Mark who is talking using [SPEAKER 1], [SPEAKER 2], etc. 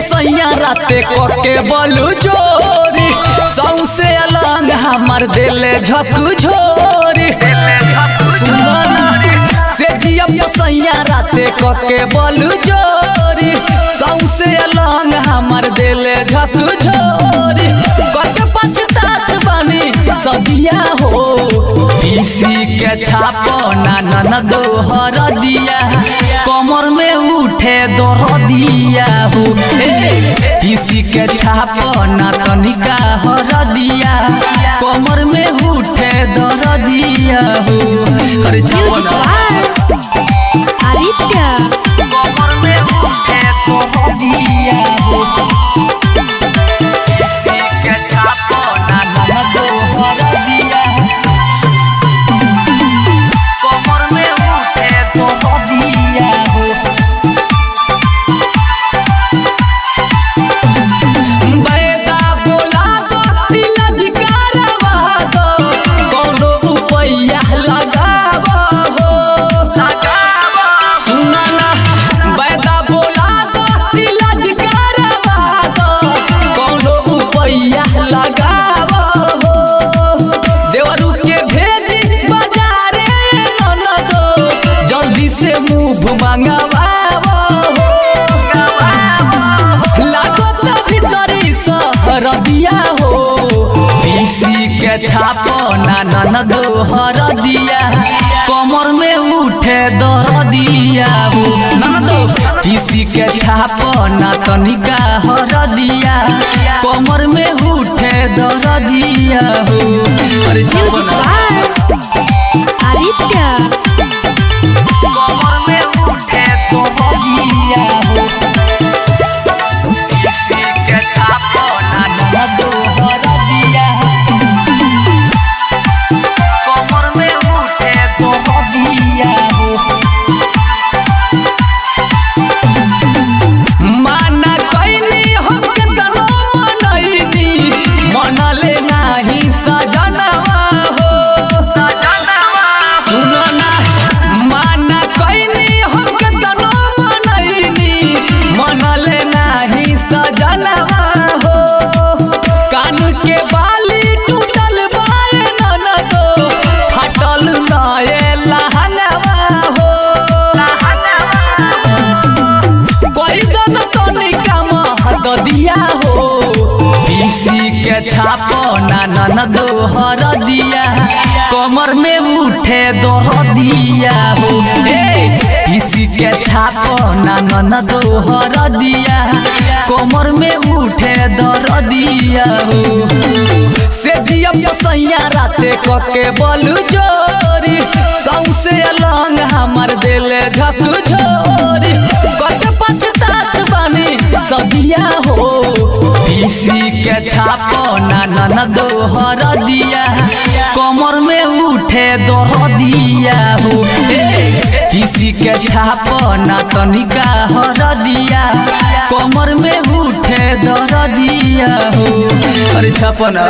[SPEAKER 1] सैया राते कोके बोलू चोरी सौसे अलग हमार दिले झकझोरी से जिया सैया राते कोके बोलू चोरी सौसे अलग हमार दिले झकझोरी कत पछतात बनी सदिया हो पीसी के छापो ना दोहर दिया कमर में उठे दरदिया हो पीसी के छापो ना तनिका हर दिया कमर में उठे दरदिया हो अरे छापो ना
[SPEAKER 2] आदित्य
[SPEAKER 1] कमर में उठे दरदिया हो पीसी के छापो ना दोहर दिया कमर में उठे दरदिया हो बैदा बोला दो तिलक करवा दो कोनो रुपया लगावा हो सुना ना बैदा बोला दो तिलक करवा दो कोनो रुपया लगावा हो देवरू के भेजी बाजारे ननदो जल्दी से मुंह मंगावा रदिया हो पीसी के छापो ना दोहर दिया कमर में उठे दरदिया हो ननदो पीसी के छापो ना तनिका हर दिया कमर में उठे दरदिया हो अरे छापो ना
[SPEAKER 2] आदित्य
[SPEAKER 1] कमर में उठे दरदिया हो पीसी के छापो ना दोहर दिया कमर में उठे दरदिया हो माना कइनी हम केतनो मनैनी मनले नाही सजनवा हो सुनो ना माना कइनी हम केतनो मनैनी मनले नाही सजनवा हो कान के बाली टूटल बाए ननदो फटल नए लहनवा हो कोई दन तनिका महत दिया हो पीसी के छापो ना दोहर दिया कमर में उठे दरदिया हो पीसी के छापो ना दोहर दिया कमर में उठे दरदिया हो से जिया सैया राते कोके बोलू चोरी सौसे अलग हमार दिले झकझोरी कत पछतात बनी सदिया हो पीसी के छापो ना दोहर दिया कमर में उठे दरदिया हो पीसी के छापो ना तनिका हर दिया कमर में उठे दरदिया हो अरे छापो ना।